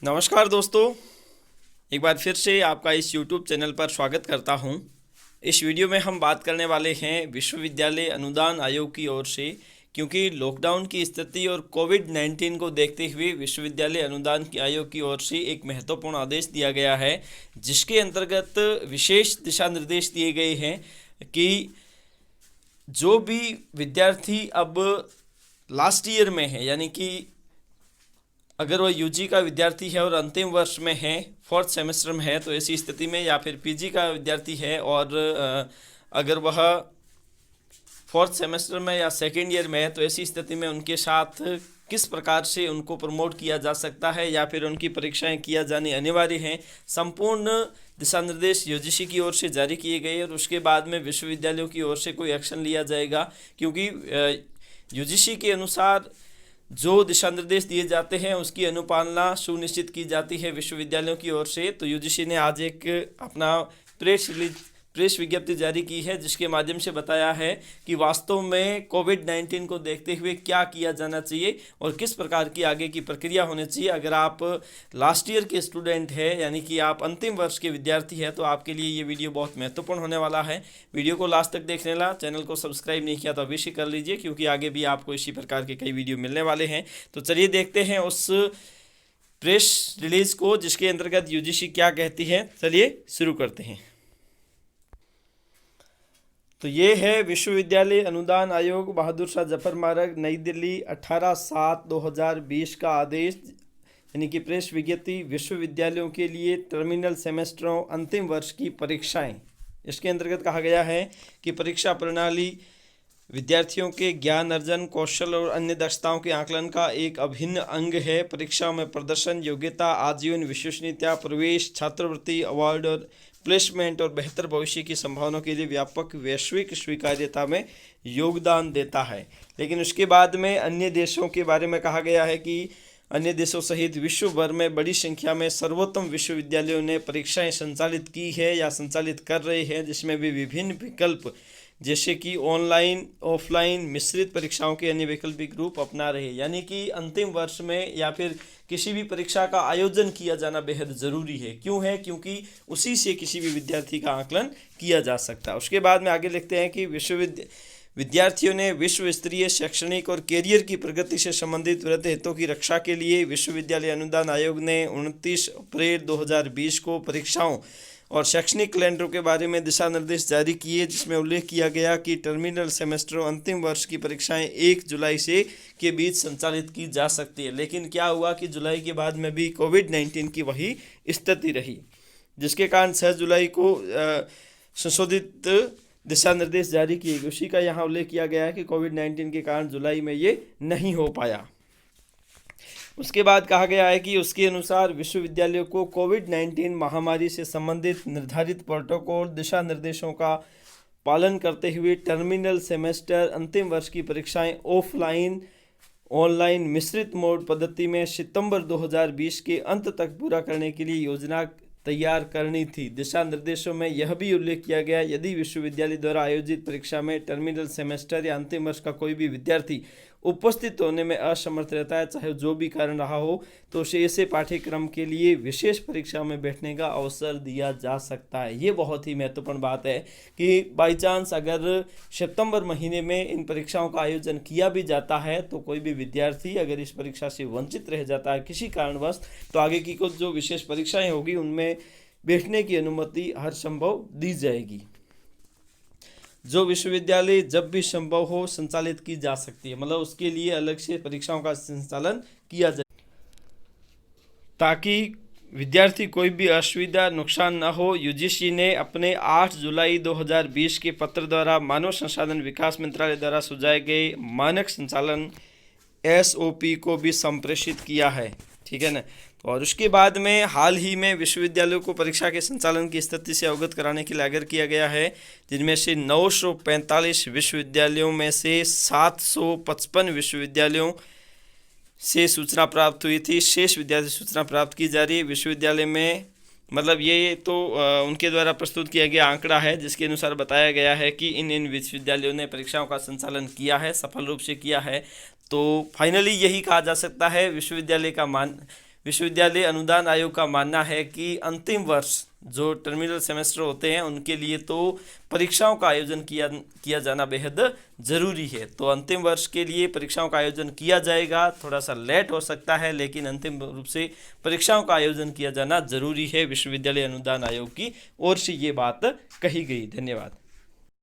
नमस्कार दोस्तों, एक बार फिर से आपका इस YouTube चैनल पर स्वागत करता हूं। इस वीडियो में हम बात करने वाले हैं विश्वविद्यालय अनुदान आयोग की ओर से, क्योंकि लॉकडाउन की स्थिति और कोविड-19 को देखते हुए विश्वविद्यालय अनुदान आयोग की ओर से एक महत्वपूर्ण आदेश दिया गया है, जिसके अंतर्गत विशेष दिशा निर्देश दिए गए हैं कि जो भी विद्यार्थी अब लास्ट ईयर में है, यानी कि अगर वो यूजी का विद्यार्थी है और अंतिम वर्ष में है, फोर्थ सेमेस्टर में है, तो ऐसी स्थिति में, या फिर पीजी का विद्यार्थी है और अगर वह फोर्थ सेमेस्टर में या सेकेंड ईयर में है, तो ऐसी स्थिति में उनके साथ किस प्रकार से उनको प्रमोट किया जा सकता है या फिर उनकी परीक्षाएं किया जानी अनिवार्य हैं, संपूर्ण दिशा निर्देश यूजीसी की ओर से जारी किए गए और उसके बाद में विश्वविद्यालयों की ओर से कोई एक्शन लिया जाएगा, क्योंकि यूजीसी के अनुसार जो दिशा निर्देश दिए जाते हैं उसकी अनुपालना सुनिश्चित की जाती है विश्वविद्यालयों की ओर से। तो यूजीसी ने आज एक अपना प्रेस विज्ञप्ति जारी की है, जिसके माध्यम से बताया है कि वास्तव में कोविड-19 को देखते हुए क्या किया जाना चाहिए और किस प्रकार की आगे की प्रक्रिया होनी चाहिए। अगर आप लास्ट ईयर के स्टूडेंट हैं, यानी कि आप अंतिम वर्ष के विद्यार्थी हैं, तो आपके लिए ये वीडियो बहुत महत्वपूर्ण होने वाला है। वीडियो को लास्ट तक देखने ला, चैनल को सब्सक्राइब नहीं किया तो अवश्य कर लीजिए, क्योंकि आगे भी आपको इसी प्रकार के कई वीडियो मिलने वाले हैं। तो चलिए देखते हैं उस प्रेस रिलीज को, जिसके अंतर्गत यूजीसी क्या कहती है। चलिए शुरू करते हैं। तो ये है विश्वविद्यालय अनुदान आयोग, बहादुर शाह जफर मार्ग, नई दिल्ली, 18/7/2020 का आदेश, यानी कि प्रेस विज्ञप्ति। विश्वविद्यालयों के लिए टर्मिनल सेमेस्टरों, अंतिम वर्ष की परीक्षाएं। इसके अंतर्गत कहा गया है कि परीक्षा प्रणाली विद्यार्थियों के ज्ञान अर्जन, कौशल और अन्य दक्षताओं के आकलन का एक अभिन्न अंग है। परीक्षाओं में प्रदर्शन, योग्यता, आजीवन विश्वसनीयता, प्रवेश, छात्रवृत्ति, अवार्ड और प्लेसमेंट और बेहतर भविष्य की संभावनाओं के लिए व्यापक वैश्विक स्वीकार्यता में योगदान देता है। लेकिन उसके बाद में अन्य देशों के बारे में कहा गया है कि अन्य देशों सहित विश्व भर में बड़ी संख्या में सर्वोत्तम विश्वविद्यालयों ने परीक्षाएं संचालित की है या संचालित कर रहे हैं, जिसमें भी विभिन्न विकल्प जैसे कि ऑनलाइन, ऑफलाइन, मिश्रित परीक्षाओं के अन्य वैकल्पिक रूप अपना रहे। यानी कि अंतिम वर्ष में या फिर किसी भी परीक्षा का आयोजन किया जाना बेहद ज़रूरी है। क्यों है? क्योंकि उसी से किसी भी विद्यार्थी का आकलन किया जा सकता है। उसके बाद में आगे लिखते हैं कि विद्यार्थियों ने विश्व स्तरीय शैक्षणिक और कैरियर की प्रगति से संबंधित वृहद हितों की रक्षा के लिए विश्वविद्यालय अनुदान आयोग ने 29 अप्रैल 2020 को परीक्षाओं और शैक्षणिक कैलेंडरों के बारे में दिशा निर्देश जारी किए, जिसमें उल्लेख किया गया कि टर्मिनल सेमेस्टर अंतिम वर्ष की परीक्षाएं 1 जुलाई से के बीच संचालित की जा सकती है। लेकिन क्या हुआ कि जुलाई के बाद में भी कोविड-19 की वही स्थिति रही, जिसके कारण 6 जुलाई को संशोधित दिशा निर्देश जारी किए गए। उसी का यहाँ उल्लेख किया गया है कि कोविड-19 के कारण जुलाई में ये नहीं हो पाया। उसके बाद कहा गया है कि उसके अनुसार विश्वविद्यालयों को कोविड-19 महामारी से संबंधित निर्धारित प्रोटोकॉल दिशा निर्देशों का पालन करते हुए टर्मिनल सेमेस्टर अंतिम वर्ष की परीक्षाएं ऑफलाइन, ऑनलाइन, मिश्रित मोड पद्धति में सितंबर 2020 के अंत तक पूरा करने के लिए योजना तैयार करनी थी। दिशा निर्देशों में यह भी उल्लेख किया गया, यदि विश्वविद्यालय द्वारा आयोजित परीक्षा में टर्मिनल सेमेस्टर या अंतिम वर्ष का कोई भी विद्यार्थी उपस्थित होने में असमर्थ रहता है, चाहे जो भी कारण रहा हो, तो उसे ऐसे पाठ्यक्रम के लिए विशेष परीक्षा में बैठने का अवसर दिया जा सकता है। ये बहुत ही महत्वपूर्ण बात है कि बाई चांस अगर सितंबर महीने में इन परीक्षाओं का आयोजन किया भी जाता है, तो कोई भी विद्यार्थी अगर इस परीक्षा से वंचित रह जाता है किसी कारणवश, तो आगे की कुछ जो विशेष परीक्षाएं होगी उनमें बैठने की अनुमति हर संभव दी जाएगी, जो विश्वविद्यालय जब भी संभव हो संचालित की जा सकती है। मतलब उसके लिए अलग से परीक्षाओं का संचालन किया जाए, ताकि विद्यार्थी कोई भी असुविधा, नुकसान न हो। यूजीसी ने अपने 8 जुलाई 2020 के पत्र द्वारा मानव संसाधन विकास मंत्रालय द्वारा सुझाए गए मानक संचालन SOP को भी संप्रेषित किया है, ठीक है ना। और उसके बाद में हाल ही में विश्वविद्यालयों को परीक्षा के संचालन की स्थिति से अवगत कराने के लिए आग्रह किया गया है, जिनमें से 945 विश्वविद्यालयों में से 755 विश्वविद्यालयों से सूचना प्राप्त हुई थी। शेष विद्यार्थी सूचना प्राप्त की जा रही है। विश्वविद्यालय में मतलब ये तो उनके द्वारा प्रस्तुत किया गया आंकड़ा है, जिसके अनुसार बताया गया है कि इन विश्वविद्यालयों ने परीक्षाओं का संचालन किया है, सफल रूप से किया है। तो फाइनली यही कहा जा सकता है, विश्वविद्यालय अनुदान आयोग का मानना है कि अंतिम वर्ष जो टर्मिनल सेमेस्टर होते हैं उनके लिए तो परीक्षाओं का आयोजन किया जाना बेहद ज़रूरी है। तो अंतिम वर्ष के लिए परीक्षाओं का आयोजन किया जाएगा, थोड़ा सा लेट हो सकता है, लेकिन अंतिम रूप से परीक्षाओं का आयोजन किया जाना ज़रूरी है। विश्वविद्यालय अनुदान आयोग की ओर से ये बात कही गई। धन्यवाद।